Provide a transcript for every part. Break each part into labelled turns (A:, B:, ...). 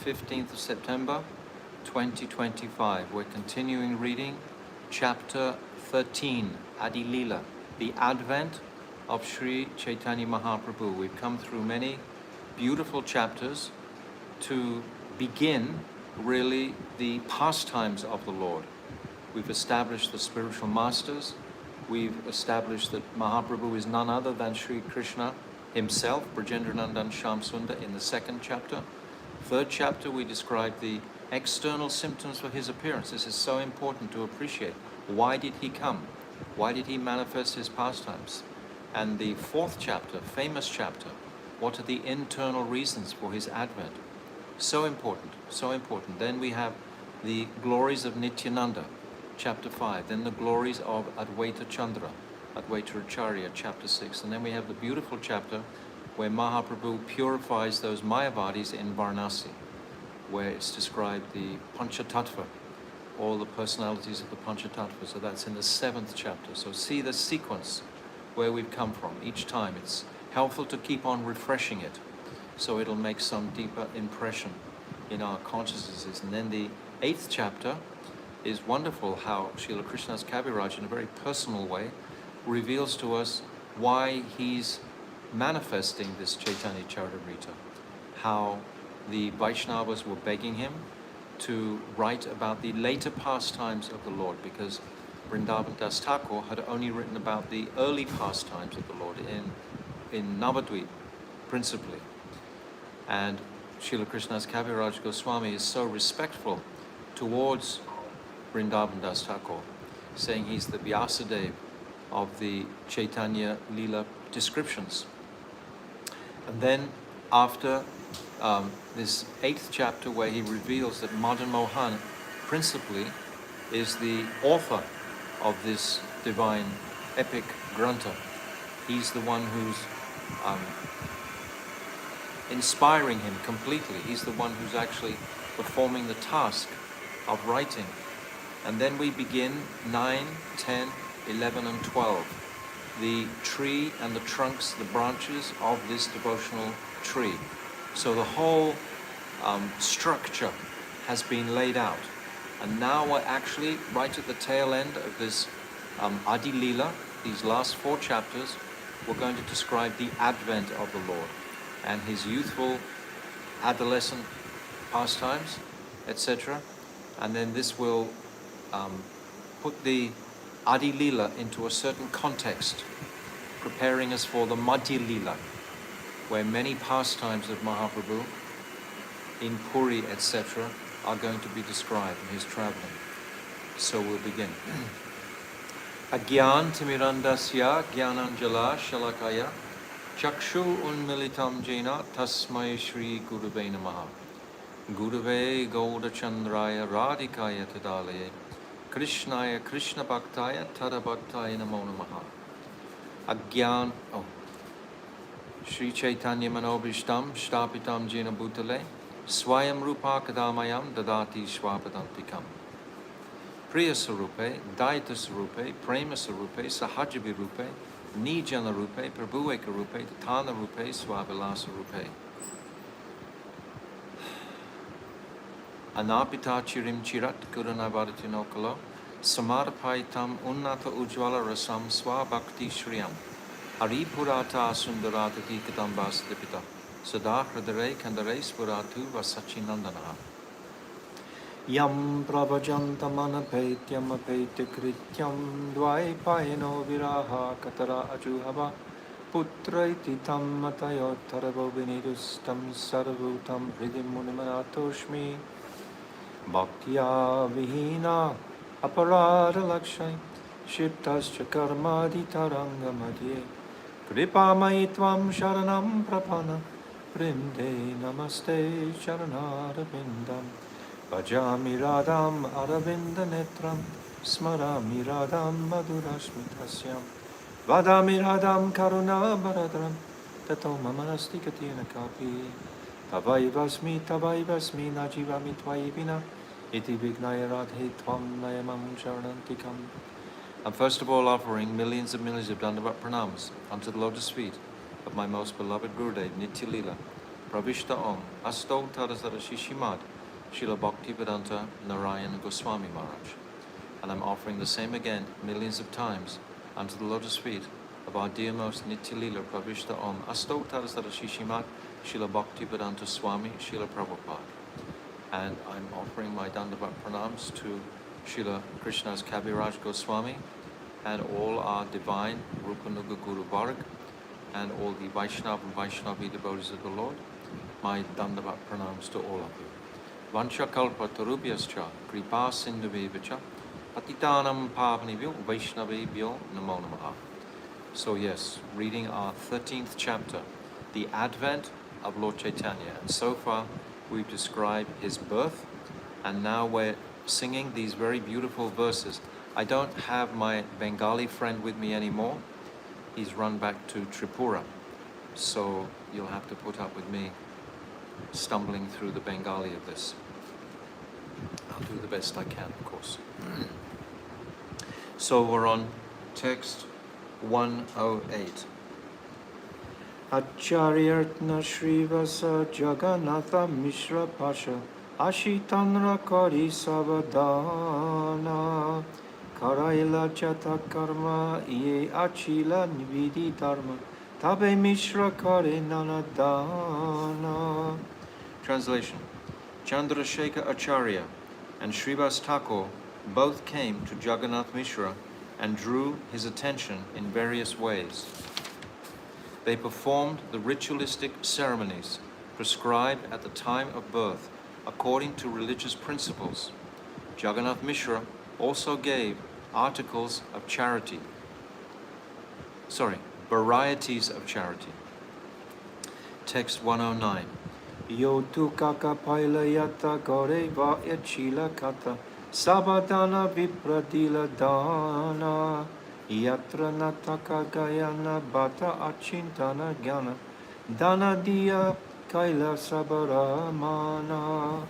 A: 15th of September 2025. We're continuing reading chapter 13, Adi-lila, the advent of Sri Chaitanya Mahaprabhu. We've come through many beautiful chapters to begin really the pastimes of the Lord. We've established the spiritual masters. We've established that Mahaprabhu is none other than Sri Krishna himself, Brajendranandan Shamsundar, in the second chapter. Third chapter, we describe the external symptoms for his appearance. This is so important to appreciate. Why did he come? Why did he manifest his pastimes? And the fourth chapter, famous chapter, what are the internal reasons for his advent? So important, so important. Then we have the glories of Nityananda, chapter 5. Then the glories of Advaita Chandra, Advaita Acharya, chapter 6. And then we have the beautiful chapter where Mahaprabhu purifies those Mayavadis in Varanasi, where it's described the Panchatattva, all the personalities of the Panchatattva. So that's in the 7th chapter. So see the sequence where we've come from each time. It's helpful to keep on refreshing it, so it'll make some deeper impression in our consciousnesses. And then the 8th chapter is wonderful, how Srila Krishnadas Kaviraj, in a very personal way, reveals to us why he's manifesting this Caitanya Caritamrta, how the Vaishnavas were begging him to write about the later pastimes of the Lord, because Vrindavan Das Thakur had only written about the early pastimes of the Lord in Navadvip, principally. And Srila Krishnadas Kaviraj Goswami is so respectful towards Vrindavan Das Thakur, saying he's the Vyasadeva of the Caitanya Lila descriptions. And then after this 8th chapter, where he reveals that Madan Mohan principally is the author of this divine epic grantha. He's the one who's inspiring him completely. He's the one who's actually performing the task of writing. And then we begin 9, 10, 11 and 12. The tree and the trunks, the branches of this devotional tree. So the whole structure has been laid out. And now we're actually right at the tail end of this Adi-lila, these last 4 chapters. We're going to describe the advent of the Lord and his youthful, adolescent pastimes, etc. And then this will put the Adi-lila into a certain context, preparing us for the Madhya-lila, where many pastimes of Mahaprabhu in Puri, etc., are going to be described in his traveling. So we'll begin. Agyan timirandasya gyananjala shalakaya chakshu unmilitam jena tasmai shri gurave namaha gurave gaudachandraya radhikaya tadalaye krishnaya krishna bhaktaya tadabhaktaya namo namaha. Agyan Sri Chaitanya manobhishtam shtapitam jena bhutale Swayam Rupa Kadamayam Dadati Swapadantikam. Priya Sarupe, Daita Sarupe, Prema Sarupe, Sahajabi Rupe, Nijana Rupe, Prabhueka Rupe, Tatana Rupe, Swavilasa Rupe. Anapita Chirim Chirat Gurunavaratino Samarapaitam Unnata Ujvala Rasam Swabhakti Shriyam Haripurata Sundarata Dikadambas Dipita Sadahradare Kandare Spuratu Vasachinandana Yam Pravajantamanapetyam Apetykrityam Dvaipayano Viraha Katara Ajuhava Putraiti Tam Matayotaravo Vinidustam Sarvutam Hridim Munimanatoshmi Bhaktya Vihina Aparada Lakshay Shiptascha Karmadi Taranga Madhye Kripa Maitvam Sharanam Prapana Vrinde Namaste Charanarabindam Bhajami Radham Aravinda Netram Smarami Radham Madhurashmitasyam Vadami Radham Karuna Baradram Tato Mamanasti Katina Kapi Tavaivasmi Najivami Tvaivina Iti Vignaya Radhe Tvam Nayamam Charanantikam. I'm first of all offering millions of Dandavat pranams unto the lotus feet of my most beloved Gurudev, Nitya-lila, Pravishta Om Asto Tadasara Shishimad Srila Bhaktivedanta Narayana Goswami Maharaj. And I'm offering the same again millions of times unto the lotus feet of our dearmost Nitya-lila Pravishta Om Asto Tadasara Shishimad Srila Bhaktivedanta Swami Srila Prabhupada. And I'm offering my Dandavat Pranams to Srila Krishna's Kaviraj Goswami and all our divine Rupanuga Guru Varg and all the Vaishnava and Vaishnavi devotees of the Lord. My Dandavat Pranams to all of you. Vancha Kalpa Tarubhyascha Kripa Sindhuvevacha Patitanam Pavanibhyo Vaishnavibhyo Namo Namaha. So yes, reading our 13th chapter, the Advent of Lord Chaitanya. And so far we've described his birth, and now we're singing these very beautiful verses. I don't have my Bengali friend with me anymore. He's run back to Tripura. So you'll have to put up with me stumbling through the Bengali of this. I'll do the best I can, of course. So we're on text 108. Acharyartna Shrivasa Jagannatha Mishra Pasha Ashitanra Kari Savadana Karaila Chata Karma Ye Achila Nividi Dharma Tabe Mishra Kare Nanadana. Translation. Chandrasekhar Acharya and Srivas Thakur both came to Jagannath Mishra and drew his attention in various ways. They performed the ritualistic ceremonies prescribed at the time of birth according to religious principles. Jagannath Mishra also gave articles of charity. Varieties of charity. Text 109. Yotu kaka pailayata gore va echila kata sabadana vipradila dana yatra nataka gayana bata achintana gyana dana diya kaila sabaramana.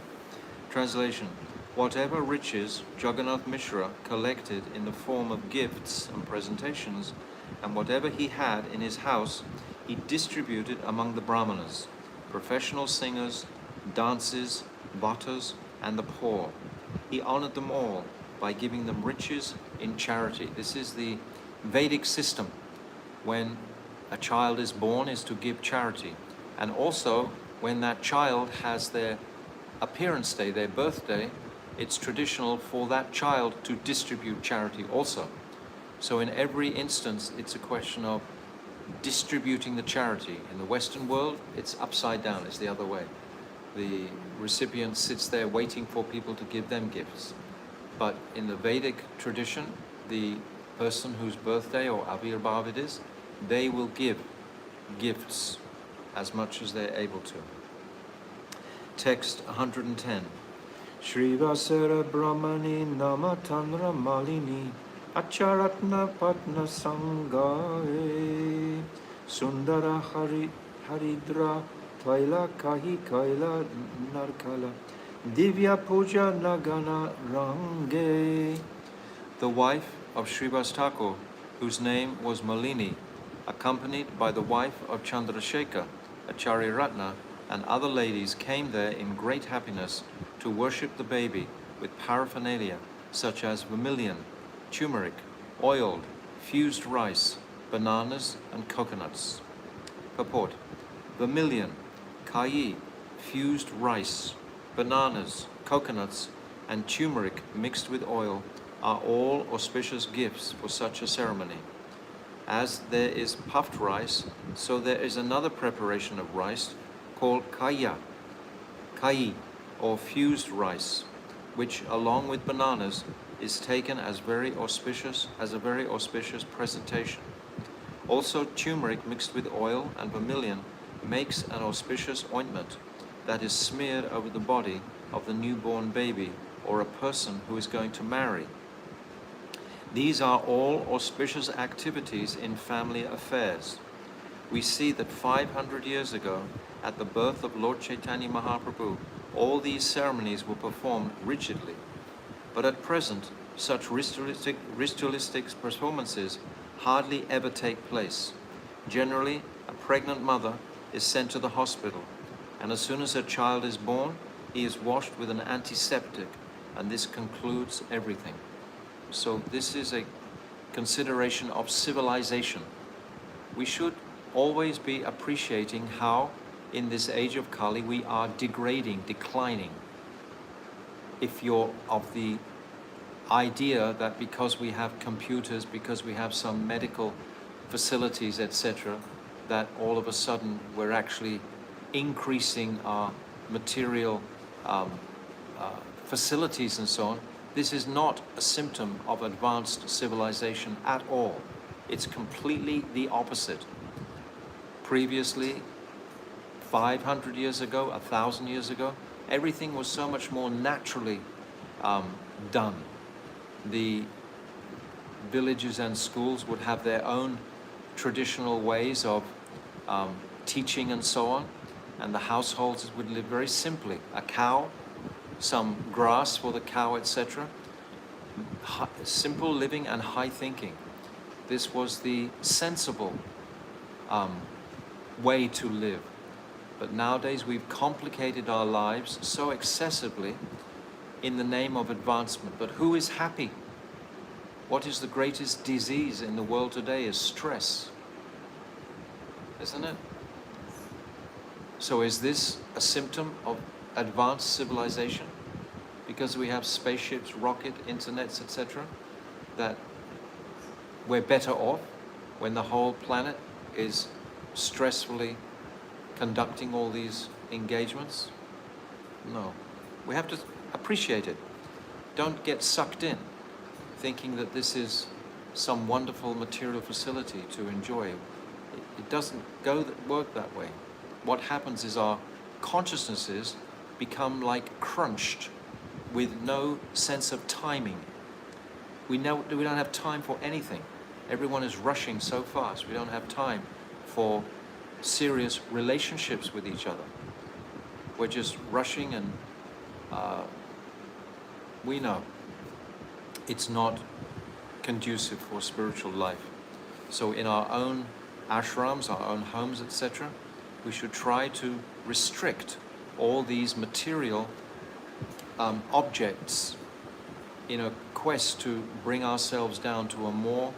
A: Translation. Whatever riches Jagannath Mishra collected in the form of gifts and presentations, and whatever he had in his house, he distributed among the Brahmanas, professional singers, dancers, bhattas, and the poor. He honored them all by giving them riches in charity. This is the Vedic system. When a child is born, is to give charity. And also, when that child has their appearance day, their birthday, it's traditional for that child to distribute charity also. So in every instance, it's a question of distributing the charity. In the Western world, it's upside down, it's the other way. The recipient sits there waiting for people to give them gifts. But in the Vedic tradition, the person whose birthday or Avirbhav it is, they will give gifts as much as they're able to. Text 110. Shrivasara Brahmani Namatanra Malini Acharatna Patna Sangae Sundara Haridra Tvaila Kahi Kaila Narkala Divya Puja Nagana Range. The wife of Srivas Thakur, whose name was Malini, accompanied by the wife of Chandrasekhar, Acharya Ratna, and other ladies, came there in great happiness to worship the baby with paraphernalia such as vermilion, turmeric, oiled, fused rice, bananas, and coconuts. Purport. Vermilion, kai, fused rice, bananas, coconuts, and turmeric mixed with oil are all auspicious gifts for such a ceremony. As there is puffed rice, so there is another preparation of rice called kai, or fused rice, which along with bananas is taken as a very auspicious presentation. Also, turmeric mixed with oil and vermilion makes an auspicious ointment that is smeared over the body of the newborn baby or a person who is going to marry. These are all auspicious activities in family affairs. We see that 500 years ago, at the birth of Lord Chaitanya Mahaprabhu, all these ceremonies were performed rigidly. But at present, such ritualistic performances hardly ever take place. Generally, a pregnant mother is sent to the hospital. And as soon as a child is born, he is washed with an antiseptic, and this concludes everything. So this is a consideration of civilization. We should always be appreciating how in this age of Kali we are degrading, declining. If you're of the idea that because we have computers, because we have some medical facilities, etc., that all of a sudden we're actually increasing our material facilities and so on, this is not a symptom of advanced civilization at all. It's completely the opposite. Previously, 500 years ago, 1,000 years ago, everything was so much more naturally done. The villages and schools would have their own traditional ways of teaching and so on, and the households would live very simply. A cow, some grass for the cow, etc. Simple living and high thinking. This was the sensible way to live. But nowadays we've complicated our lives so excessively in the name of advancement. But who is happy? What is the greatest disease in the world today is stress, isn't it? So is this a symptom of advanced civilization? Because we have spaceships, rocket, internets, etc., that we're better off when the whole planet is stressfully conducting all these engagements? No. We have to appreciate it. Don't get sucked in, thinking that this is some wonderful material facility to enjoy. It doesn't work that way. What happens is our consciousnesses become like crunched with no sense of timing. We don't have time for anything. Everyone is rushing so fast. We don't have time for serious relationships with each other. We're just rushing, and we know it's not conducive for spiritual life. So in our own ashrams, our own homes, etc., we should try to restrict all these material objects in a quest to bring ourselves down to a more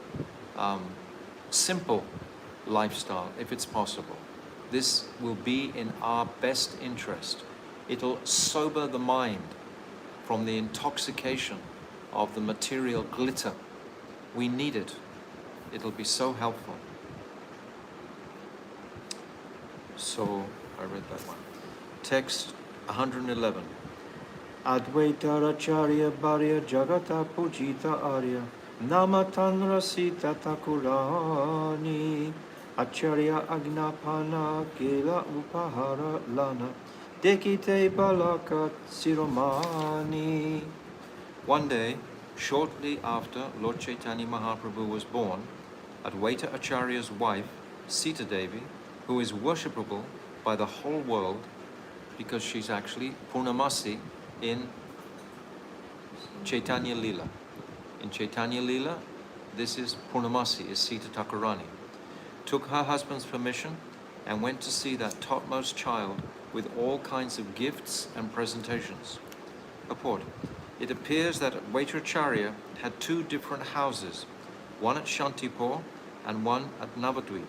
A: simple lifestyle, if it's possible. This will be in our best interest. It'll sober the mind from the intoxication of the material glitter. We need it. It'll be so helpful. So, I read that one. Text 111.
B: Advaita Acharya Bharya Jagata Pujita Arya Namatanra Sita Takurani Acharya Agnapana Kela Upahara Lana Dekite Balaka Siromani.
A: One day, shortly after Lord Chaitanya Mahaprabhu was born, Advaita Acharya's wife, Sita Devi, who is worshipable by the whole world because she's actually Purnamasi in Caitanya Lila. In Caitanya Lila, this is Purnamasi, is Sita Thakurani, took her husband's permission and went to see that topmost child with all kinds of gifts and presentations. Purport. It appears that Advaita Acharya had two different houses, one at Shantipur and one at Navadvip.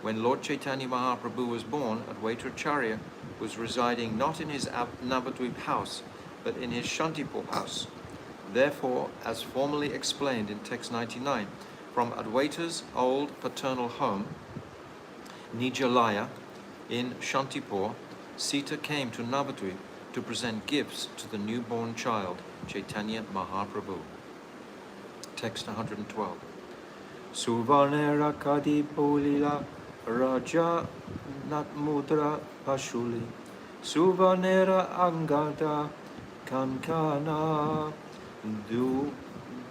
A: When Lord Chaitanya Mahaprabhu was born, Advaita Acharya was residing not in his Navadvip house, but in his Shantipur house. Therefore, as formally explained in text 99, from Advaita's old paternal home, Nijalaya, in Shantipur, Sita came to Navadvip to present gifts to the newborn child, Chaitanya Mahaprabhu. Text 112.
B: Suvanera Kadi Polila Raja Natmudra Pashuli Suvanera Angada Kankana Du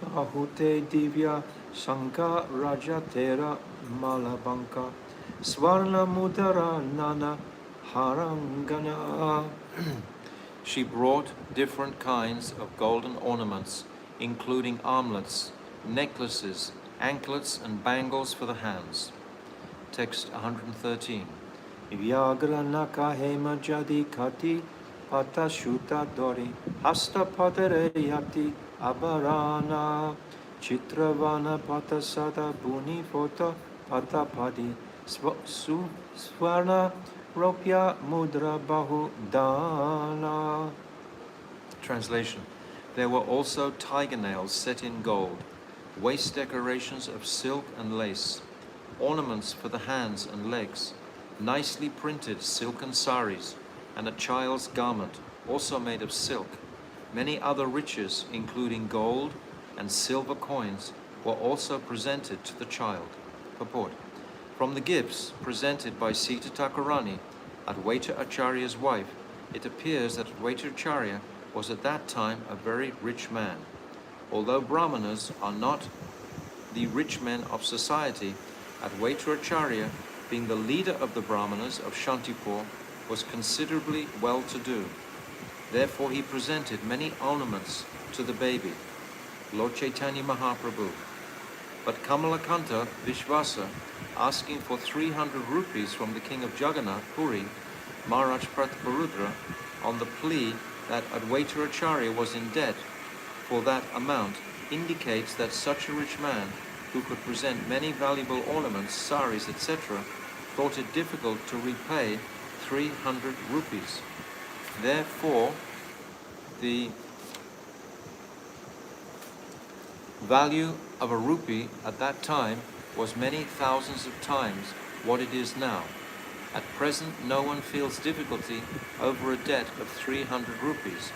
B: Bahute Divya Sanka Rajatera Malabanka Swarna Mudara Nana Harangana.
A: She brought different kinds of golden ornaments, including armlets, necklaces, anklets, and bangles for the hands. Text 113.
B: Vyagra naka hema jadi kati pata shuta dori hasta padare yati abarana chitravana pata sada buni fota pata padi swarna ropya mudra bahu dana.
A: Translation. There were also tiger nails set in gold, waist decorations of silk and lace, ornaments for the hands and legs, nicely printed silken saris, and a child's garment, also made of silk. Many other riches, including gold and silver coins, were also presented to the child. Purport. From the gifts presented by Sita Thakurani, Advaita Acharya's wife, it appears that Advaita Acharya was at that time a very rich man. Although Brahmanas are not the rich men of society, Advaita Acharya, being the leader of the Brahmanas of Shantipur, was considerably well-to-do. Therefore he presented many ornaments to the baby, Lord Chaitanya Mahaprabhu. But Kamalakanta Vishvasa, asking for 300 rupees from the king of Jagannath, Puri, Maharaj Prataparudra, on the plea that Advaita Acharya was in debt for that amount, indicates that such a rich man, who could present many valuable ornaments, saris, etc., thought it difficult to repay 300 rupees. Therefore, the value of a rupee at that time was many thousands of times what it is now. At present, no one feels difficulty over a debt of 300 rupees,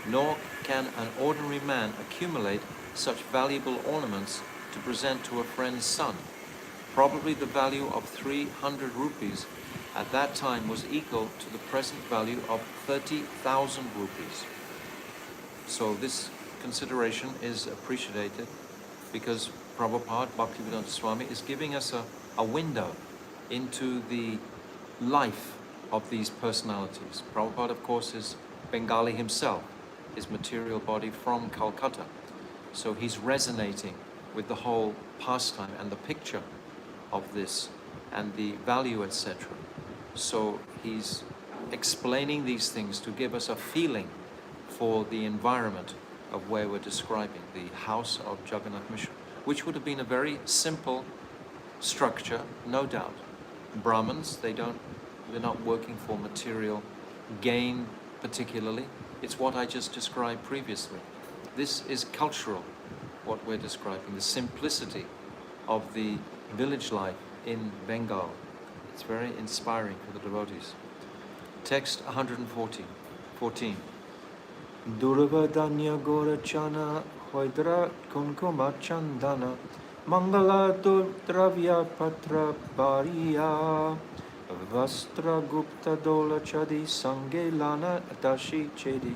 A: nor can an ordinary man accumulate such valuable ornaments to present to a friend's son. Probably the value of 300 rupees at that time was equal to the present value of 30,000 rupees. So this consideration is appreciated because Prabhupada, Bhaktivedanta Swami, is giving us a window into the life of these personalities. Prabhupada, of course, is Bengali himself, his material body from Calcutta. So he's resonating with the whole pastime and the picture of this and the value, etc. So he's explaining these things to give us a feeling for the environment of where we're describing, the house of Jagannath Mishra, which would have been a very simple structure, no doubt. Brahmins, they're not working for material gain particularly. It's what I just described previously. This is cultural, what we're describing, the simplicity of the village life in Bengal. It's very inspiring for the devotees. Text 114.
B: Durvadanya Gorachana Hoidra Kunkuma Chandana Mangala Dravya Patra Bariya Vastra Gupta Dola Chadi Sange Lana Dashi Chedi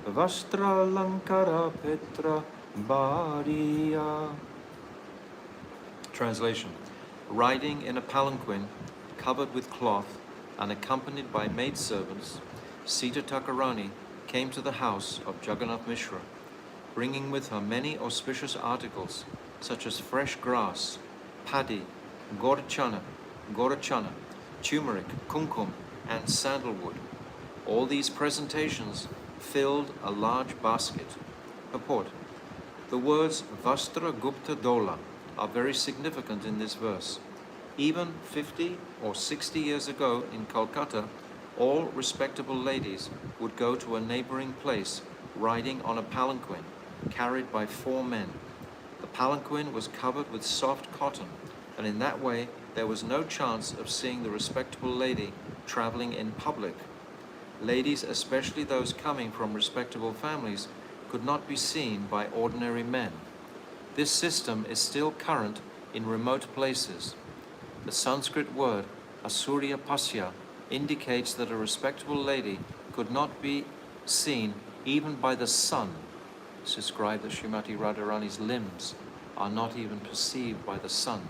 B: Vastra Lankara Petra Bariya.
A: Translation. Riding in a palanquin covered with cloth and accompanied by maidservants, Sita Thakurani came to the house of Jagannath Mishra, bringing with her many auspicious articles such as fresh grass, paddy, gorachana, turmeric, kumkum, and sandalwood. All these presentations filled a large basket. Purport. The words Vastra Gupta Dola are very significant in this verse. Even 50 or 60 years ago in Calcutta, all respectable ladies would go to a neighboring place riding on a palanquin carried by 4 men. The palanquin was covered with soft cotton, and in that way there was no chance of seeing the respectable lady traveling in public. Ladies, especially those coming from respectable families, could not be seen by ordinary men. This system is still current in remote places. The Sanskrit word asurya pasya indicates that a respectable lady could not be seen even by the sun. It's described that Srimati Radharani's limbs are not even perceived by the sun.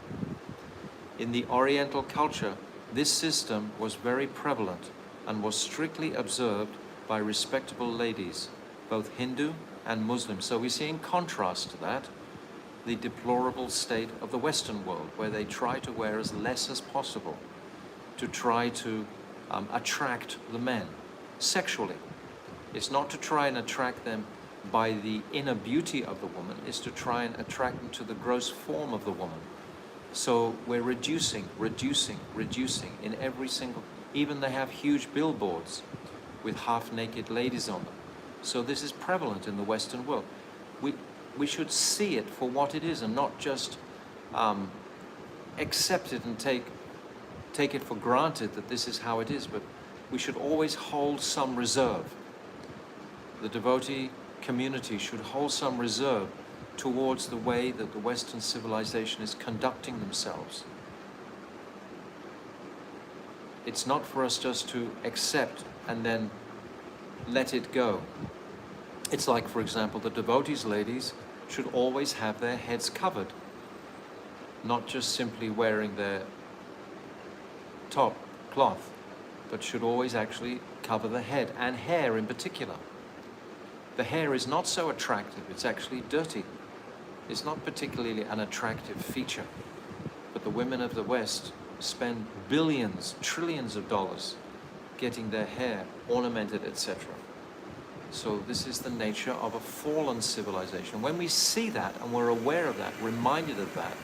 A: In the Oriental culture, this system was very prevalent and was strictly observed by respectable ladies, both Hindu and Muslim. So we see in contrast to that the deplorable state of the Western world, where they try to wear as less as possible to try to attract the men sexually. It's not to try and attract them by the inner beauty of the woman, it's to try and attract them to the gross form of the woman. So we're reducing in every single, even they have huge billboards with half-naked ladies on them. So this is prevalent in the Western world. We should see it for what it is and not just accept it and take it for granted that this is how it is, but we should always hold some reserve. The devotee community should hold some reserve towards the way that the Western civilization is conducting themselves. It's not for us just to accept and then let it go. It's like, for example, the devotees' ladies should always have their heads covered, not just simply wearing their top cloth, but should always actually cover the head, and hair in particular. The hair is not so attractive, it's actually dirty. It's not particularly an attractive feature, but the women of the West spend billions, trillions of dollars getting their hair ornamented, etc. So this is the nature of a fallen civilization. When we see that and we're aware of that, reminded of that,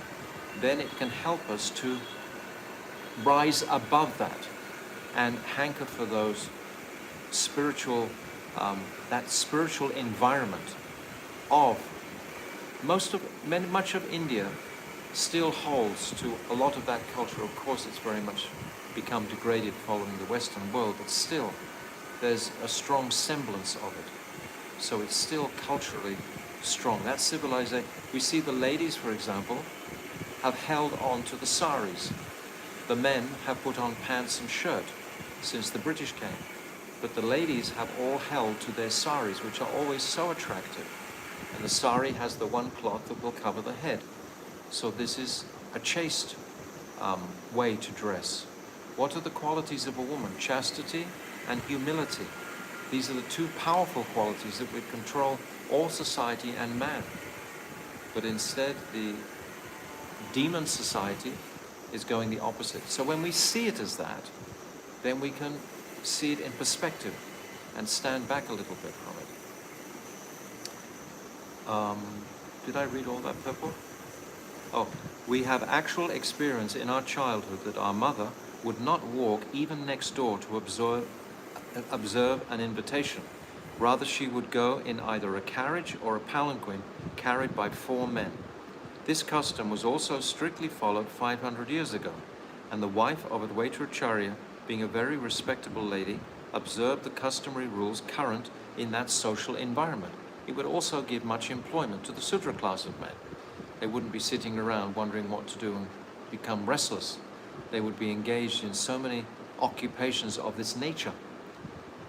A: then it can help us to rise above that and hanker for those spiritual, that spiritual environment of much of India still holds to a lot of that culture. Of course, it's very much become degraded following the Western world, but still there's a strong semblance of it. So it's still culturally strong. That civilization, we see the ladies, for example, have held on to the saris. The men have put on pants and shirt since the British came. But the ladies have all held to their saris, which are always so attractive. And the sari has the one cloth that will cover the head. So this is a chaste way to dress. What are the qualities of a woman? Chastity and humility. These are the two powerful qualities that would control all society and man. But instead, the demon society is going the opposite. So when we see it as that, then we can see it in perspective and stand back a little bit from it. Did I read all that purport? Oh, we have actual experience in our childhood that our mother would not walk even next door to observe an invitation. Rather, she would go in either a carriage or a palanquin carried by 4 men. This custom was also strictly followed 500 years ago, and the wife of Advaita Acharya, being a very respectable lady, observed the customary rules current in that social environment. It would also give much employment to the Sudra class of men. They wouldn't be sitting around wondering what to do and become restless. They would be engaged in so many occupations of this nature.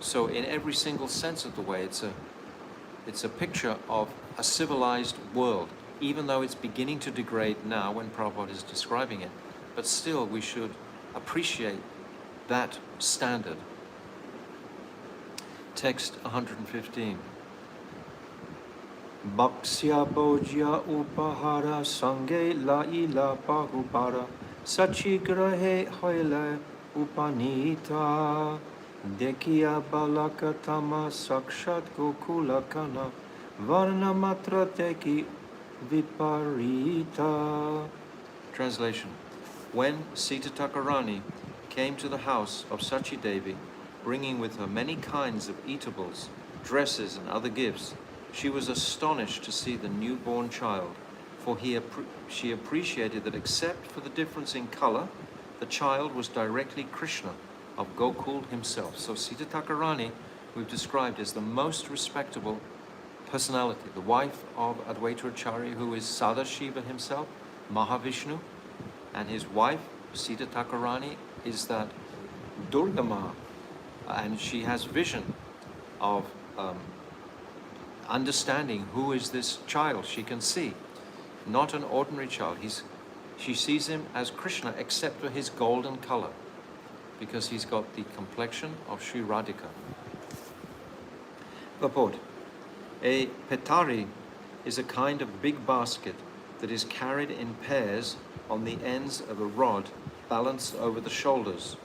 A: So in every single sense of the way, it's a picture of a civilized world, even though it's beginning to degrade now when Prabhupada is describing it. But still, we should appreciate that standard. Text 115.
B: Bhaksya bhojya upahara sange la-ila pahupara sachi grahe hoile upanita dekhiya balakatama sakshat gokulakana varna matra teki viparita.
A: Translation. When Sita Thakurani came to the house of Sachi Devi, bringing with her many kinds of eatables, dresses and other gifts, she was astonished to see the newborn child, for she appreciated that except for the difference in color, the child was directly Krishna of Gokul himself. So Sita Thakurani, we've described as the most respectable personality, the wife of Advaita Acharya, who is Sadashiva himself, Mahavishnu, and his wife, Sita Thakurani, is that Durga Ma, and she has vision of understanding who is this child. She can see, not an ordinary child. She sees him as Krishna except for his golden color, because he's got the complexion of Sri Radhika. Purport. A petari is a kind of big basket that is carried in pairs on the ends of a rod balanced over the shoulders.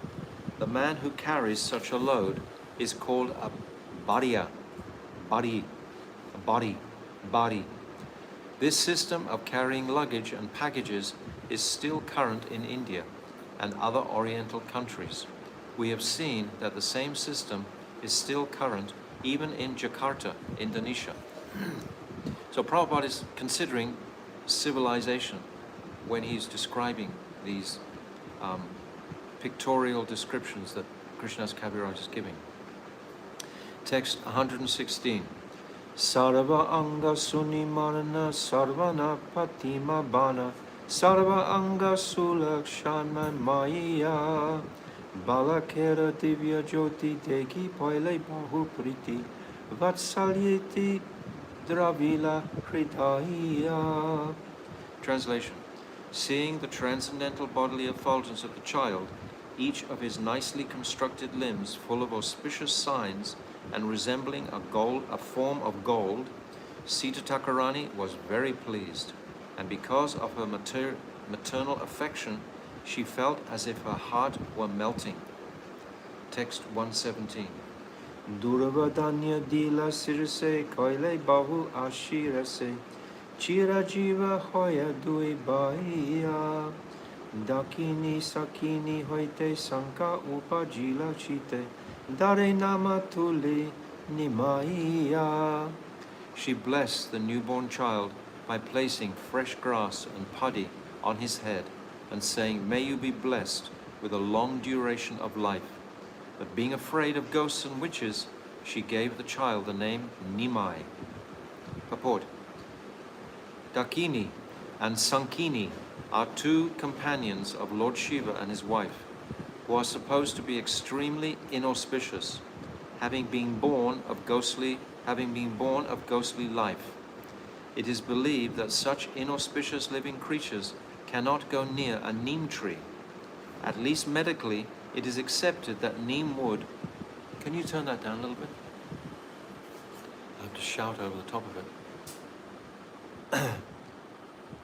A: The man who carries such a load is called a bariya, bari, a body. This system of carrying luggage and packages is still current in India and other Oriental countries. We have seen that the same system is still current even in Jakarta, Indonesia. So Prabhupada is considering civilization when he's describing these pictorial descriptions that Krishnadas Kaviraj is giving. Text 116.
B: Sarva anga sunimarana sarvana patima bana sarva anga sulakshana maya balakera divya jyoti degi paile bahu priti vatsalyeti dravila hridaya.
A: Translation. Seeing the transcendental bodily effulgence of the child, each of his nicely constructed limbs full of auspicious signs and resembling a form of gold, Sita Thakurani was very pleased, and because of her maternal affection, she felt as if her heart were melting. Text 117.
B: Duravadanya dila sirse koile bahu ashirase Chirajiva hoya dui baiya Dakini sakini hoite sanka upajila chite Dare nama tuli nimaiya.
A: She blessed the newborn child by placing fresh grass and paddy on his head and saying, "May you be blessed with a long duration of life." But being afraid of ghosts and witches, she gave the child the name Nimai. Purport. Dakini and Sankini are two companions of Lord Shiva and his wife, who are supposed to be extremely inauspicious, having been born of ghostly life. It is believed that such inauspicious living creatures cannot go near a neem tree. At least medically, it is accepted that neem wood... Can you turn that down a little bit? I have to shout over the top of it.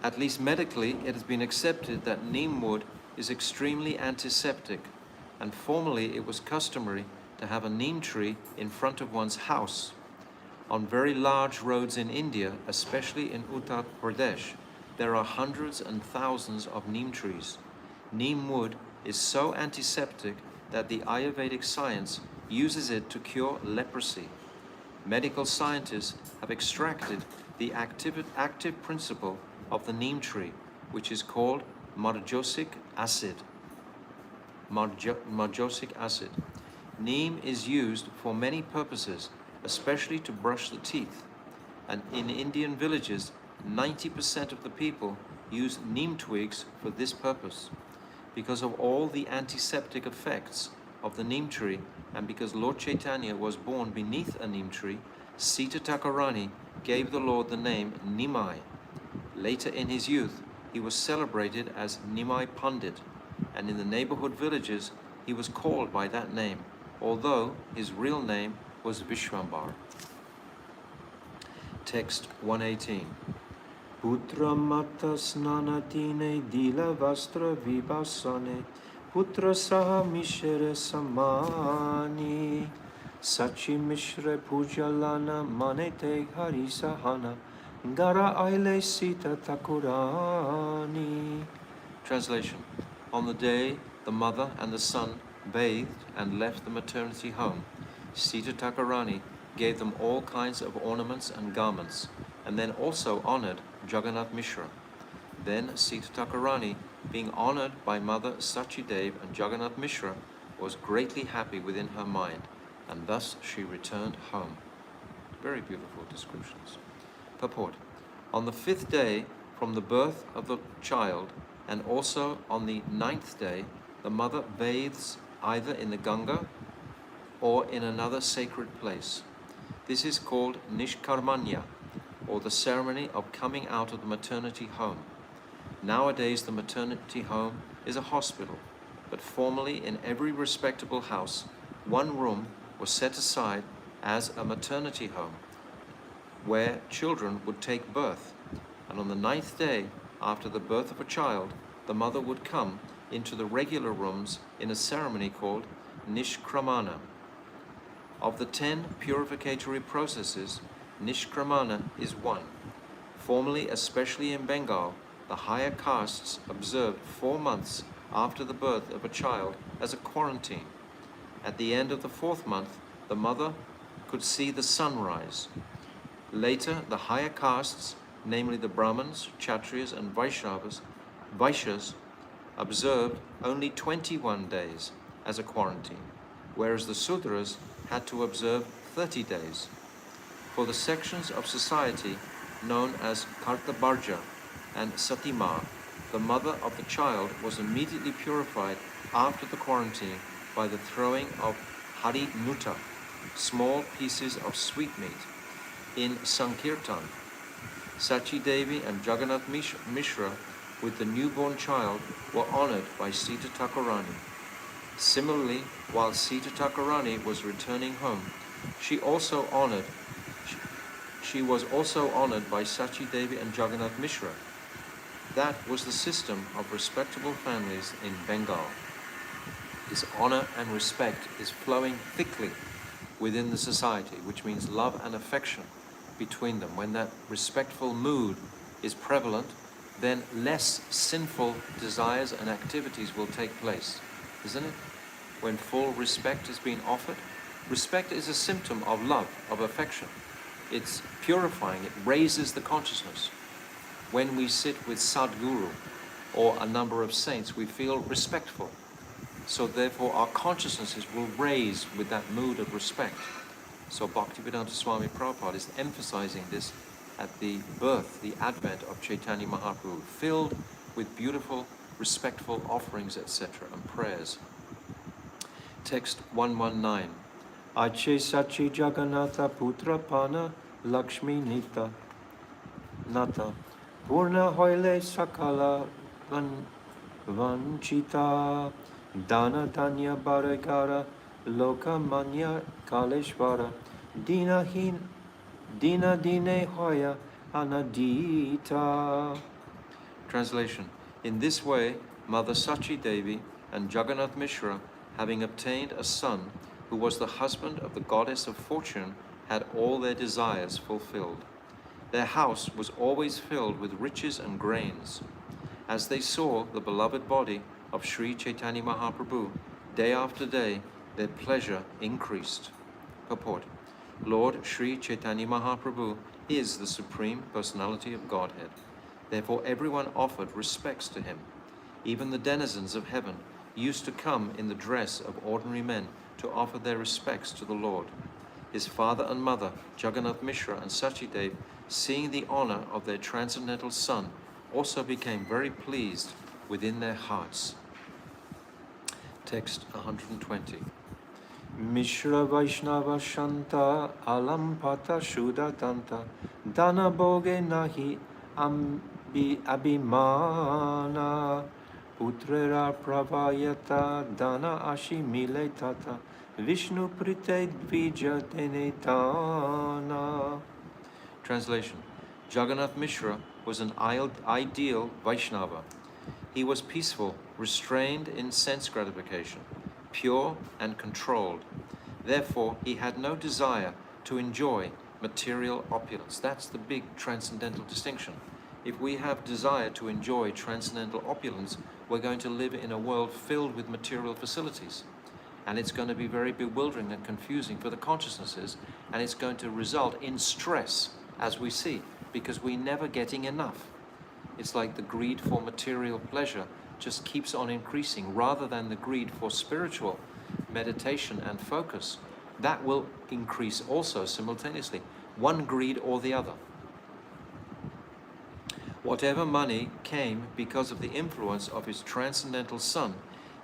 A: At least medically, it has been accepted that neem wood is extremely antiseptic, and formerly it was customary to have a neem tree in front of one's house. On very large roads in India, especially in Uttar Pradesh, there are hundreds and thousands of neem trees. Neem wood is so antiseptic that the Ayurvedic science uses it to cure leprosy. Medical scientists have extracted the active principle of the neem tree, which is called marjosic acid. Marjosic acid. Neem is used for many purposes, especially to brush the teeth. And in Indian villages, 90% of the people use neem twigs for this purpose. Because of all the antiseptic effects of the neem tree, and because Lord Chaitanya was born beneath a neem tree, Sita Thakurani gave the Lord the name Nimai. Later in his youth, he was celebrated as Nimai Pandit, and in the neighborhood villages, he was called by that name, although his real name was Vishwambar. Text 118.
B: Putra mata snanatine dila vastra vibhasane Putra saha mishre samani Sachi mishre pujalana manete hari sahana Gara aile Sita Thakurani.
A: Translation. On the day the mother and the son bathed and left the maternity home, Sita Thakurani gave them all kinds of ornaments and garments, and then also honored Jagannath Mishra. Then Sita Thakurani, being honored by Mother Sachidev and Jagannath Mishra, was greatly happy within her mind, and thus she returned home. Very beautiful descriptions. Purport. On the 5th day from the birth of the child, and also on the 9th day, the mother bathes either in the Ganga or in another sacred place. This is called Nishkarmanya, or the ceremony of coming out of the maternity home. Nowadays, the maternity home is a hospital, but formerly in every respectable house, one room was set aside as a maternity home, where children would take birth. And on the 9th day, after the birth of a child, the mother would come into the regular rooms in a ceremony called Nishkramana. Of the 10 purificatory processes, Nishkramana is one. Formerly, especially in Bengal, the higher castes observed 4 months after the birth of a child as a quarantine. At the end of the 4th month, the mother could see the sun rise. Later, the higher castes, namely the Brahmins, Kshatriyas, and Vaishyas, observed only 21 days as a quarantine, whereas the Sudras had to observe 30 days. For the sections of society known as Kartabarja and Satima, the mother of the child was immediately purified after the quarantine by the throwing of Hari Nuta, small pieces of sweetmeat, in Sankirtan. Sachi Devi and Jagannath Mishra with the newborn child were honored by Sita Thakurani. Similarly, while Sita Thakurani was returning home, she was also honored by Sachi Devi and Jagannath Mishra. That was the system of respectable families in Bengal. This honor and respect is flowing thickly within the society, which means love and affection between them. When that respectful mood is prevalent, then less sinful desires and activities will take place, isn't it? When full respect is being offered, respect is a symptom of love, of affection. It's purifying, it raises the consciousness. When we sit with Sadguru or a number of saints, we feel respectful. So therefore our consciousnesses will raise with that mood of respect. So Bhaktivedanta Swami Prabhupada is emphasizing this at the birth, the advent of Chaitanya Mahaprabhu, filled with beautiful, respectful offerings, etc., and prayers. Text 119.
B: Ache Sachi Jagannatha Putra Pana Lakshmi Nita Nata Purna Hoile Sakala Vanchita Dana Danya Baragara Lokamanya Kaleshvara Dina Dine Hoya Anadita.
A: Translation. In this way, Mother Sachi Devi and Jagannath Mishra, having obtained a son who was the husband of the goddess of fortune, had all their desires fulfilled. Their house was always filled with riches and grains. As they saw the beloved body of Sri Chaitanya Mahaprabhu, day after day, their pleasure increased. Purport. Lord Sri Chaitanya Mahaprabhu is the Supreme Personality of Godhead. Therefore everyone offered respects to him. Even the denizens of heaven used to come in the dress of ordinary men to offer their respects to the Lord. His father and mother, Jagannath Mishra and Sachidev, seeing the honor of their transcendental son, also became very pleased within their hearts. Text 120.
B: Mishra Vaishnava Shanta Alampata Shuddha Danta Dana Bhoge Nahi Abhimana Putrera Pravayata Dana Ashi Mile Tata Vishnu Prite Dvija Denetana.
A: Translation. Jagannath Mishra was an ideal Vaishnava. He was peaceful, restrained in sense gratification, pure and controlled. Therefore, he had no desire to enjoy material opulence. That's the big transcendental distinction. If we have desire to enjoy transcendental opulence, we're going to live in a world filled with material facilities. And it's going to be very bewildering and confusing for the consciousnesses, and it's going to result in stress, as we see, because we're never getting enough. It's like the greed for material pleasure just keeps on increasing, rather than the greed for spiritual meditation and focus. That will increase also simultaneously, one greed or the other. Whatever money came because of the influence of his transcendental son,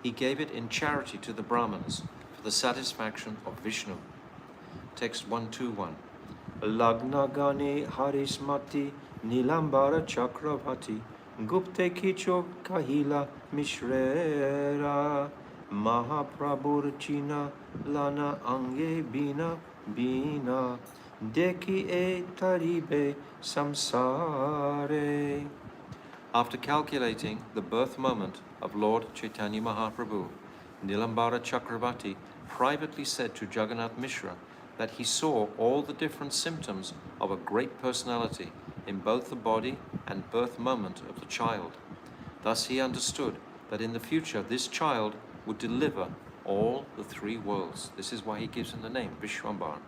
A: he gave it in charity to the Brahmins for the satisfaction of Vishnu. Text 121.
B: Lagnagane Harismati Nilambara Chakravati Gupte Kicho Kahila Mishrera Mahaprabhurchina Lana Ange Bina Bina Deki E Taribe Samsare.
A: After calculating the birth moment of Lord Chaitanya Mahaprabhu, Nilambara Chakravarti privately said to Jagannath Mishra that he saw all the different symptoms of a great personality in both the body and birth moment of the child. Thus he understood that in the future this child would deliver all the three worlds. This is why he gives him the name Vishwambara.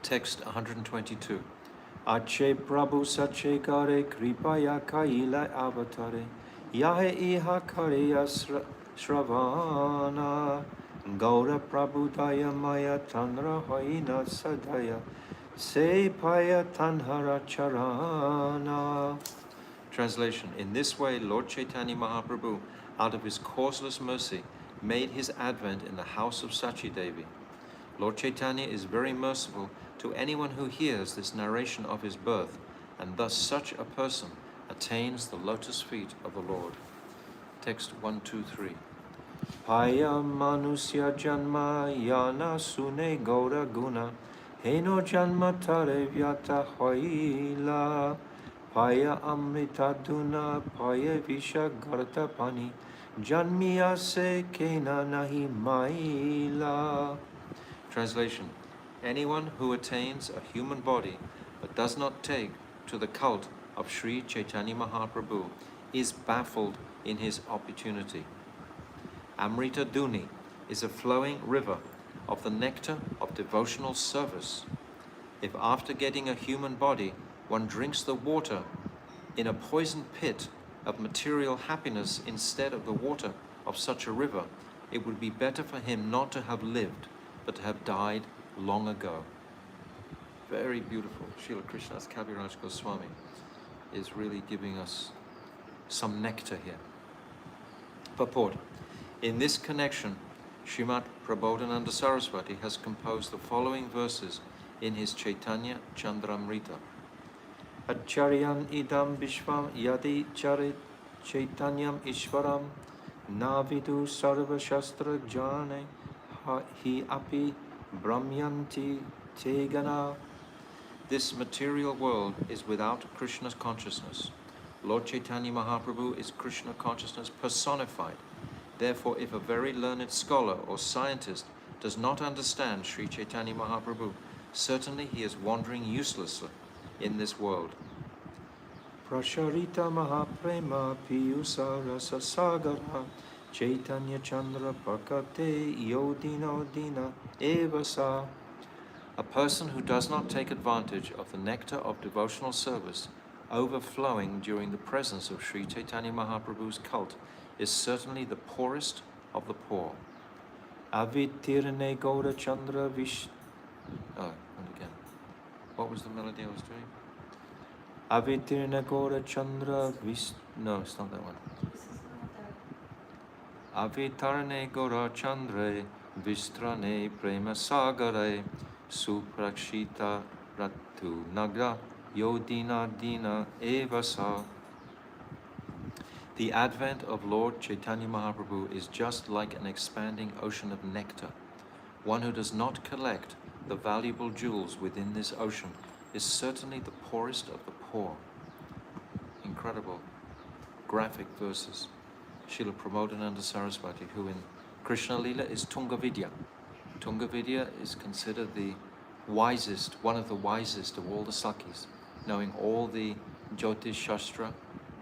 A: Text 122.
B: Ache Prabhu Sache Kare Kripaya Kaila Avatare Yahe Iha Kareya Shravana Gaura Prabhudaya Maya Tanra Hoina Sadaya Se Paya Tanhara Charana.
A: Translation. In this way, Lord Chaitanya Mahaprabhu, out of his causeless mercy, made his advent in the house of Sachi Devi. Lord Chaitanya is very merciful to anyone who hears this narration of his birth, and thus such a person attains the lotus feet of the Lord. Text 123.
B: Paya Manusya Janma Yana Sune Gaura Guna Heno Janma Tare Vyata Hoila Paya Amrita Duna Paya Visha Garta Pani Janmiya Se Kena Nahi Maila.
A: Translation. Anyone who attains a human body but does not take to the cult of Sri Chaitanya Mahaprabhu is baffled in his opportunity. Amrita Duni is a flowing river of the nectar of devotional service. If after getting a human body one drinks the water in a poisoned pit of material happiness instead of the water of such a river, it would be better for him not to have lived, but to have died long ago. Very beautiful. Srila Krishnadas Kaviraj Goswami is really giving us some nectar here. Purport. In this connection, Srimad Prabodhananda Saraswati has composed the following verses in his Chaitanya Chandramrita.
B: Acharyan idam vishvam yadi charit chaitanyam ishvaram navidu sarva shastra jane hi api brahmyanti tegana.
A: This material world is without Krishna's consciousness. Lord Chaitanya Mahaprabhu is Krishna consciousness personified. Therefore, if a very learned scholar or scientist does not understand Sri Chaitanya Mahaprabhu, certainly he is wandering uselessly in this world.
B: Prasharita Mahaprema Piyusa Rasa Sagara Chaitanya Chandra Pakate Yodino Dina Evasa.
A: A person who does not take advantage of the nectar of devotional service overflowing during the presence of Sri Chaitanya Mahaprabhu's cult is certainly the poorest of the poor.
B: Avitirne Gaura Chandra Vish.
A: And again. What was the melody I was doing?
B: Avitirne Gaura Chandra Vish.
A: No, it's not that one. Avitarne Gora Chandre Vistrane Prema Sagare Suprakshita Ratu Naga Yodina Dina Evasa. The advent of Lord Chaitanya Mahaprabhu is just like an expanding ocean of nectar. One who does not collect the valuable jewels within this ocean is certainly the poorest of the poor. Incredible graphic verses. Srila Pramodhananda Saraswati, who in Krishna Lila is Tungavidya. Tungavidya is considered the wisest, one of the wisest of all the Sakis, knowing all the Jyotish Shastra,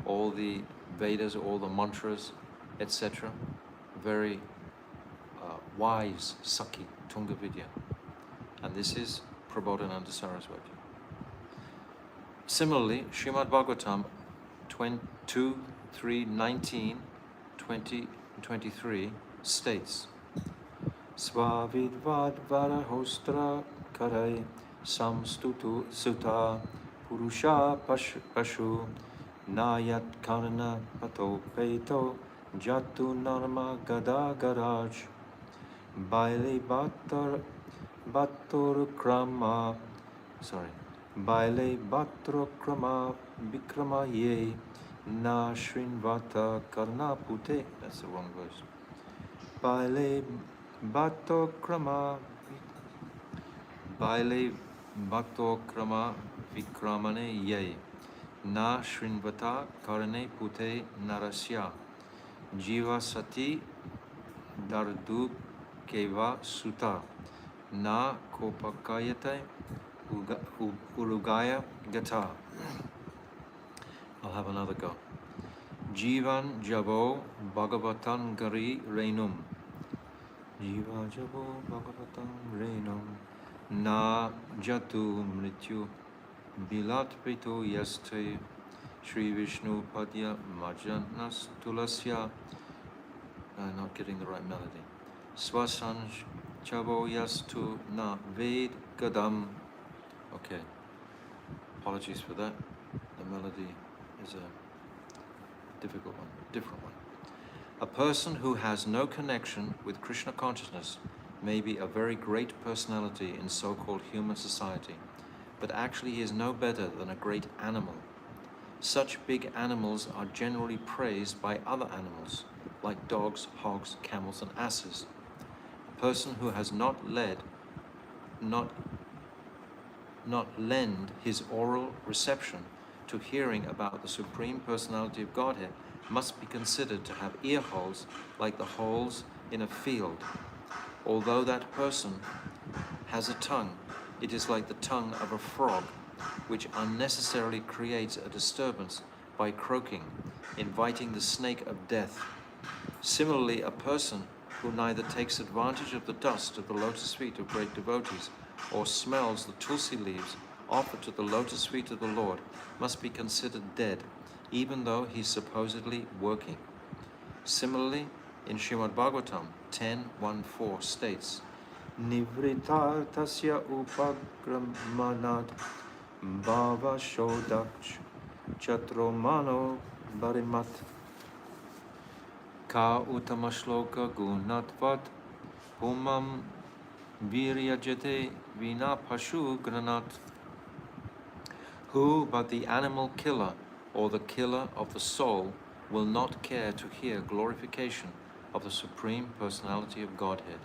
A: all the Vedas, all the mantras, etc. Very wise Saki, Tungavidya. And this is Prabodhananda Saraswati. Similarly, Srimad Bhagavatam 2, 3, 19, 20, and 23 states,
B: Svavidvad varahostra karai samstutu sutta purusha pashu nayat karna pato peto jatu narma gada garaj baile bator krama baile batro krama vikrama ye na shrinvata karna pute.
A: That's the wrong verse.
B: Baile Bhatto Krama
A: Vikramane Ye Na Shrinvata Karane Pute Narasya Jiva Sati
B: dardu keva suta na kopakayate urugaya gata. I'll have another go. Jivan jabo bhagavatan gari renum. Jiva jabo bhagavatan renum. Na jatu mrityu bilat pito yaste Shri Vishnu Padya Majanas Tulasya. I'm not getting the right melody. Swasanj Chavo Yastu Na Ved Gadam. Okay, apologies for that. The melody is a difficult one, different one. A person who has no connection with Krishna consciousness may be a very great personality in so-called human society, but actually he is no better than a great animal. Such big animals are generally praised by other animals, like dogs, hogs, camels, and asses. A person who has not lend his oral reception to hearing about the Supreme Personality of Godhead must be considered to have ear holes like the holes in a field. Although that person has a tongue, it is like the tongue of a frog, which unnecessarily creates a disturbance by croaking, inviting the snake of death. Similarly, a person who neither takes advantage of the dust of the lotus feet of great devotees or smells the tulsi leaves offered to the lotus feet of the Lord must be considered dead, even though he's supposedly working. Similarly, in Srimad Bhagavatam 10.1.4 states, Nivrita tasya upagramanat bhava shodaksh chatromano barimat ka utamashloka gunatvat pumam viryajate vina pashu granat. Who but the animal killer or the killer of the soul will not care to hear glorification of the Supreme Personality of Godhead?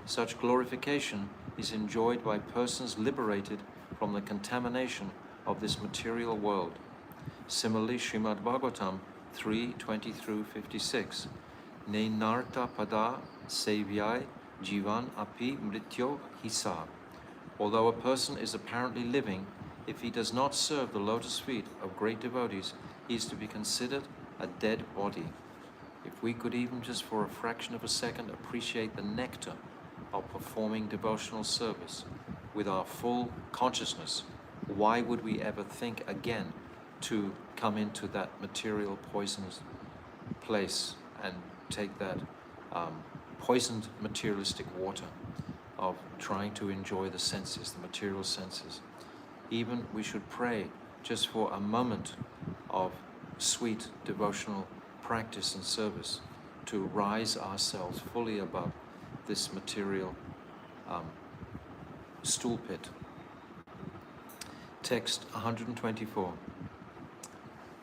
B: Such glorification is enjoyed by persons liberated from the contamination of this material world. Similarly, Srimad Bhagavatam 3:20-56, Nenarta pada sevyai jivan api mrityo hisa. Although a person is apparently living, if he does not serve the lotus feet of great devotees, he is to be considered a dead body. If we could even just for a fraction of a second appreciate the nectar of performing devotional service with our full consciousness, why would we ever think again to come into that material poisonous place and take that poisoned materialistic water of trying to enjoy the senses, the material senses? Even we should pray just for a moment of sweet devotional practice and service to rise ourselves fully above this material stool pit. Text 124.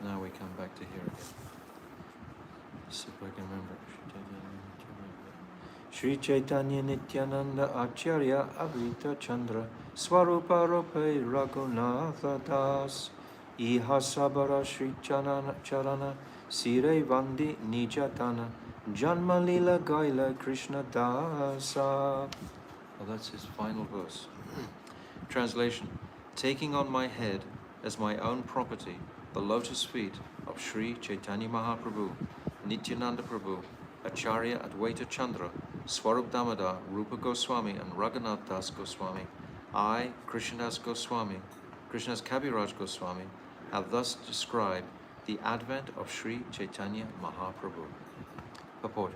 B: Now we come back to here again. Let's see if I can remember. Shri Caitanya Nityananda Acharya Avita Chandra Swarupa Rope Raghunatha Das Iha Sabara Shri Charana Sire Vandi Nijatana Janma Lila Gaila Krishna Dasa. Well, that's his final verse. Translation. Taking on my head as my own property the lotus feet of Sri Chaitanya Mahaprabhu, Nityananda Prabhu, Acharya Advaita Chandra, Swarup Damodar, Rupa Goswami, and Raghunath Das Goswami, I, Krishnadas Goswami, Krishnadas Kaviraj Goswami, have thus described the advent of Sri Chaitanya Mahaprabhu. Purport.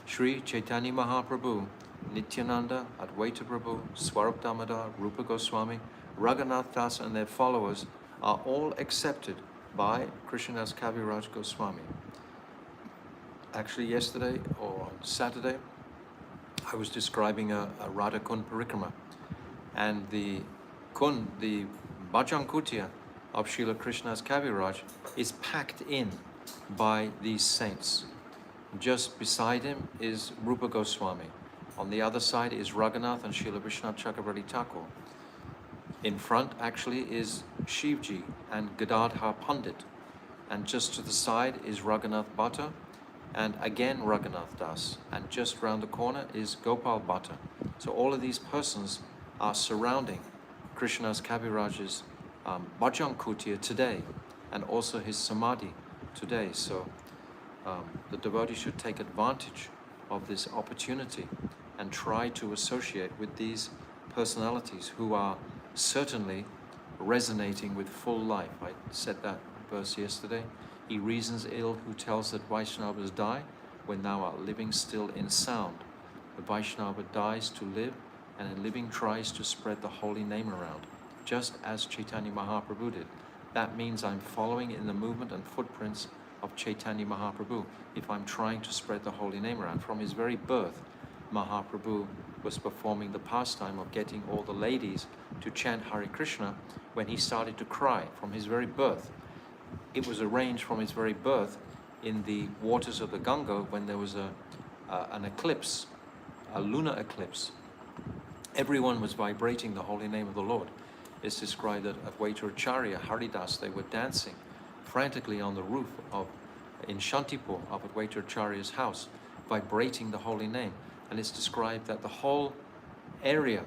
B: Sri Chaitanya Mahaprabhu, Nityananda, Advaita Prabhu, Swarup Damodar, Rupa Goswami, Raghunath Das, and their followers are all accepted by Krishnadas Kaviraj Goswami. Actually, yesterday or on Saturday, I was describing a Radha Kund Parikrama, and the Bhajan Kutia of Srila Krishnadas Kaviraj is packed in by these saints. Just beside him is Rupa Goswami. On the other side is Raghunath and Srila Vishwanath Chakravarti Thakur. In front actually is Shivji and Gadadhar Pandit. And just to the side is Raghunath Bhatta
A: and again Raghunath Das, and just round the corner is Gopal Bhatta. So all of these persons are surrounding Krishna's Kaviraj's Bhajan Kutia today, and also his Samadhi today. So the devotee should take advantage of this opportunity and try to associate with these personalities who are certainly resonating with full life. I said that verse yesterday. He reasons ill who tells that Vaishnavas die when thou art living still in sound. The Vaishnava dies to live, and in living tries to spread the holy name around, just as Chaitanya Mahaprabhu did. That means I'm following in the movement and footprints of Chaitanya Mahaprabhu if I'm trying to spread the holy name around. From his very birth, Mahaprabhu was performing the pastime of getting all the ladies to chant Hare Krishna when he started to cry from his very birth. It was arranged from his very birth in the waters of the Ganga when there was an eclipse, a lunar eclipse. Everyone was vibrating the holy name of the Lord. It's described that at Vaitaracharya, Haridas, they were dancing frantically on the roof in Shantipur, up at Vaitaracharya's house, vibrating the holy name. And it's described that the whole area,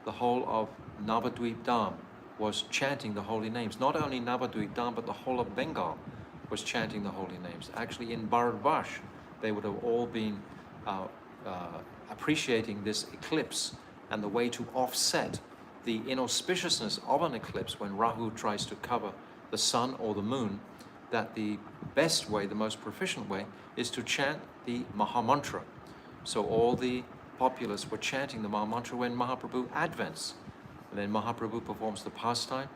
A: the whole of Navadvip Dham, was chanting the holy names. Not only Navadvip Dham, but the whole of Bengal was chanting the holy names. Actually, in Bharatvash, they would have all been appreciating this eclipse and the way to offset the inauspiciousness of an eclipse when Rahu tries to cover the sun or the moon, that the best way, the most proficient way, is to chant the Mahamantra. So all the populace were chanting the Mahamantra when Mahaprabhu advents. And then Mahaprabhu performs the pastime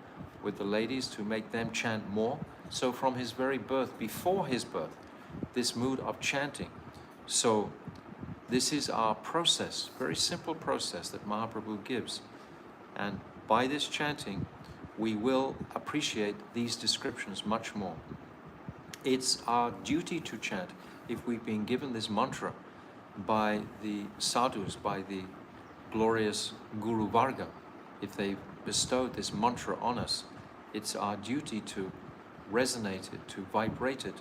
A: with the ladies to make them chant more. So from his very birth, before his birth, this mood of chanting. So this is our process, very simple process that Mahaprabhu gives. And by this chanting, we will appreciate these descriptions much more. It's our duty to chant. If we've been given this mantra by the sadhus, by the glorious Guru Varga, if they bestowed this mantra on us, it's our duty to resonate it, to vibrate it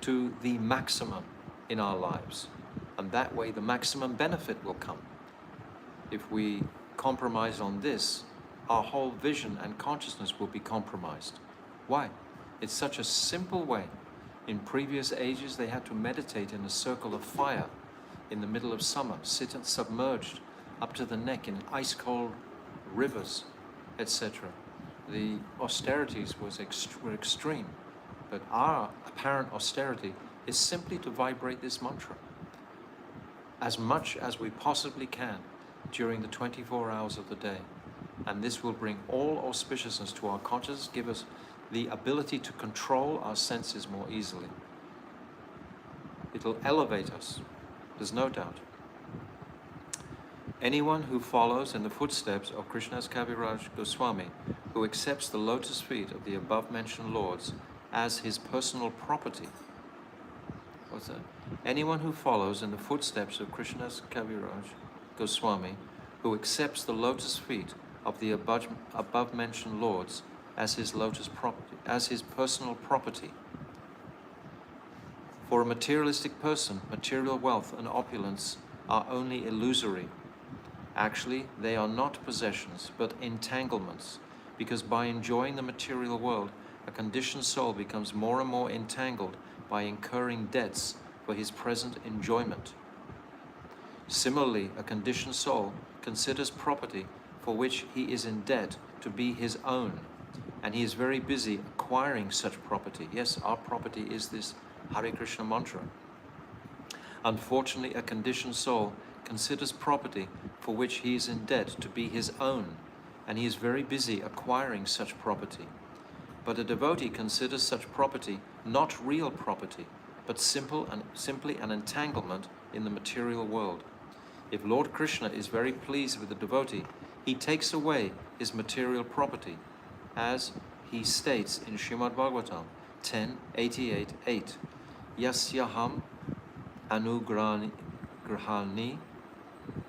A: to the maximum in our lives. And that way the maximum benefit will come. If we compromise on this, our whole vision and consciousness will be compromised. Why? It's such a simple way. In previous ages, they had to meditate in a circle of fire in the middle of summer, sit and submerged up to the neck in ice-cold rivers, etc. The austerities were extreme, but our apparent austerity is simply to vibrate this mantra as much as we possibly can during the 24 hours of the day. And this will bring all auspiciousness to our consciousness, give us the ability to control our senses more easily. It'll elevate us, there's no doubt. Anyone who follows in the footsteps of Krishna's Kaviraj Goswami, who accepts the lotus feet of the above-mentioned lords as his personal property. What's that? Anyone who follows in the footsteps of Krishna's Kaviraj Goswami, who accepts the lotus feet of the above-mentioned lords as his lotus property, as his personal property. For a materialistic person, material wealth and opulence are only illusory. Actually, they are not possessions, but entanglements, because by enjoying the material world, a conditioned soul becomes more and more entangled by incurring debts for his present enjoyment. Similarly, a conditioned soul considers property for which he is in debt to be his own, and he is very busy acquiring such property. Yes, our property is this Hare Krishna mantra. Unfortunately, a conditioned soul considers property for which he is in debt to be his own, and he is very busy acquiring such property. But a devotee considers such property not real property, but simply an entanglement in the material world. If Lord Krishna is very pleased with the devotee, he takes away his material property, as he states in Srimad Bhagavatam 10:88-8, Yasyaham anugrani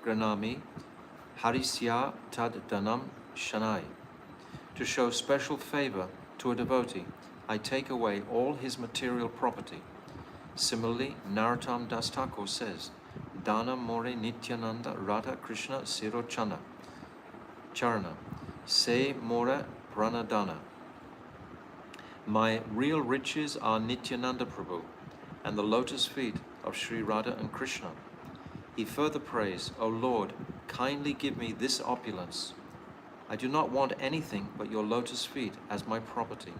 A: granami harisya tad danam shanai. To show special favor to a devotee, I take away all his material property. Similarly, Narottam Das Thakur says, Dana More Nityananda Radha Krishna Sirochana Charana Se More Pranadana. My real riches are Nityananda Prabhu and the lotus feet of Sri Radha and Krishna. He further prays, O Lord, kindly give me this opulence. I do not want anything but your lotus feet as my property.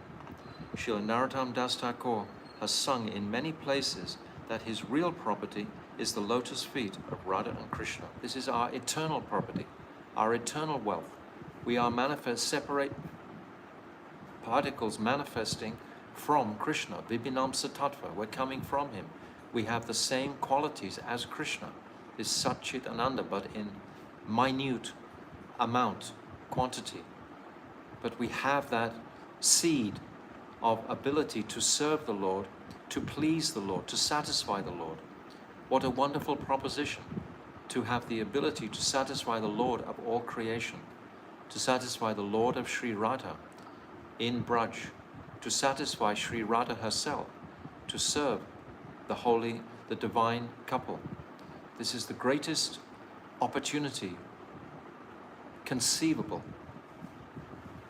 A: Srila Narottam Das Thakur has sung in many places that his real property is the lotus feet of Radha and Krishna. This is our eternal property, our eternal wealth. We are separate particles manifesting from Krishna, Vibhinamsa Tattva. We're coming from him. We have the same qualities as Krishna, this Satchit Ananda, but in minute amount, quantity. But we have that seed of ability to serve the Lord, to please the Lord, to satisfy the Lord. What a wonderful proposition, to have the ability to satisfy the Lord of all creation, to satisfy the Lord of Sri Radha in Braj, to satisfy Sri Radha herself, to serve the divine couple. This is the greatest opportunity conceivable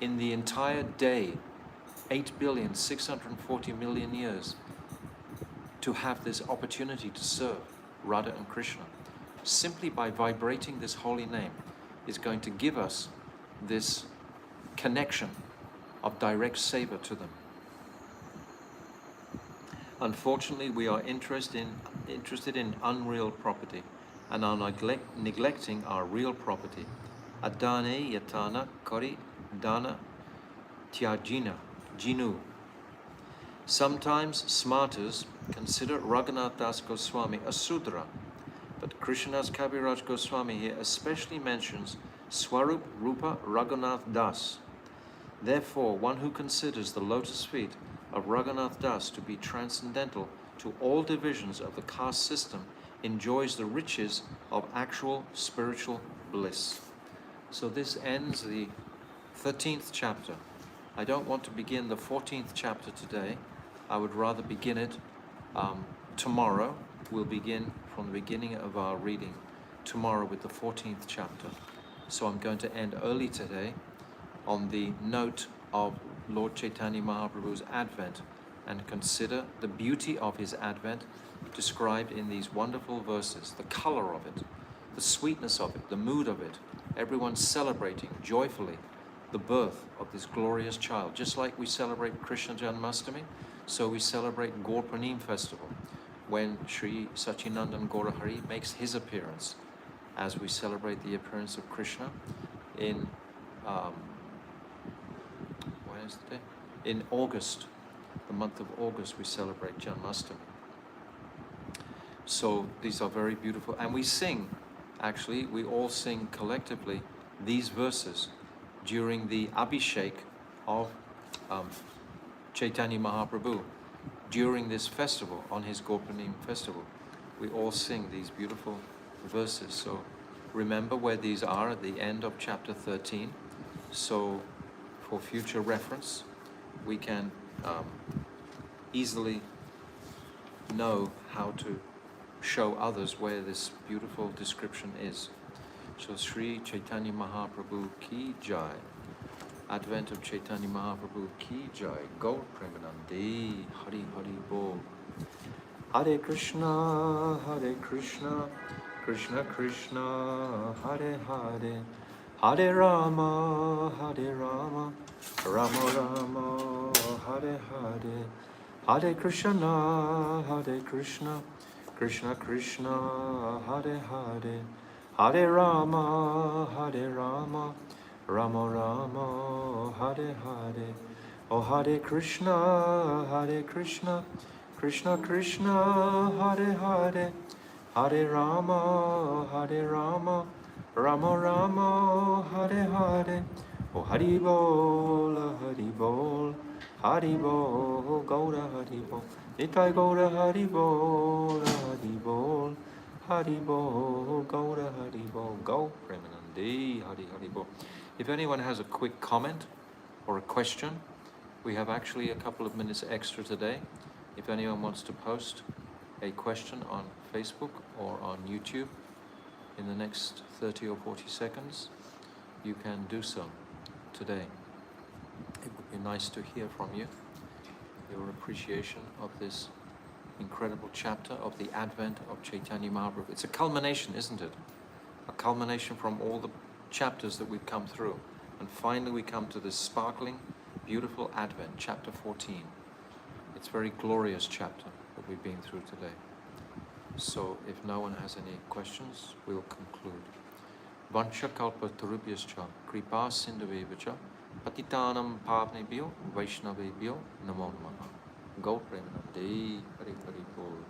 A: in the entire day, 8,640,000,000 years, to have this opportunity to serve Radha and Krishna. Simply by vibrating this holy name is going to give us this connection of direct seva to them. Unfortunately, we are interested in unreal property and are neglecting our real property. Adane yatana kari dana tyajina jinu. Sometimes smarters consider Raghunath Das Goswami a Sudra, but Krishnadas Kaviraj Goswami here especially mentions Swarup Rupa Raghunath Das. Therefore, one who considers the lotus feet of Raghunath Das to be transcendental to all divisions of the caste system enjoys the riches of actual spiritual bliss. So this ends the 13th chapter. I don't want to begin the 14th chapter today. I would rather begin it tomorrow. We'll begin from the beginning of our reading tomorrow with the 14th chapter. So I'm going to end early today on the note of Lord Chaitanya Mahaprabhu's advent and consider the beauty of his advent described in these wonderful verses, the color of it, the sweetness of it, the mood of it, everyone celebrating joyfully the birth of this glorious child. Just like we celebrate Krishna Janmashtami, so we celebrate Gaur Pranim festival when Sri Sachinandan Gaurahari makes his appearance, as we celebrate the appearance of Krishna in in August, the month of August, we celebrate Janmashtami. So these are very beautiful, and we sing, actually, we all sing collectively these verses during the Abhishek of Chaitanya Mahaprabhu. During this festival, on his Gauranim festival, we all sing these beautiful verses. So remember where these are at the end of chapter 13. So for future reference, we can easily know how to show others where this beautiful description is. So Sri Chaitanya Mahaprabhu ki jai. Advent of Chaitanya Mahaprabhu ki jai. Gaur Premanande. Hari Hari Bol. Hare Krishna, Krishna Krishna, Hare Hare, Hare Rama, Rama Rama, Hare Hare, Hare Krishna, Krishna Krishna, Hare Hare, Hare Rama, Rama Rama, Hare Hare. Oh Hare Krishna, Krishna Krishna, Hare Hare, Hare Rama, Rama Rama, Hare Hare. Oh Hari Bol, Hari Bol, Gaura Hari Bol, Nitai Gaura Hari Bol, Hari Bol, Gaura Hari Bol, Gau Premanande, Hari Bol. If anyone has a quick comment or a question, we have actually a couple of minutes extra today. If anyone wants to post a question on Facebook or on YouTube in the next 30 or 40 seconds, you can do so today. It would be nice to hear from you, your appreciation of this incredible chapter of the Advent of Caitanya Mahaprabhu. It's a culmination, isn't it? A culmination from all the chapters that we've come through. And finally we come to this sparkling, beautiful Advent, chapter 14. It's a very glorious chapter that we've been through today. So if no one has any questions, we'll conclude. Vancha kalpa tarubhyascha kripa sindhavevcha patitanam pavnebhyo vaishnavebhyo namo namaha. Go Premanande Hari Hari Bol.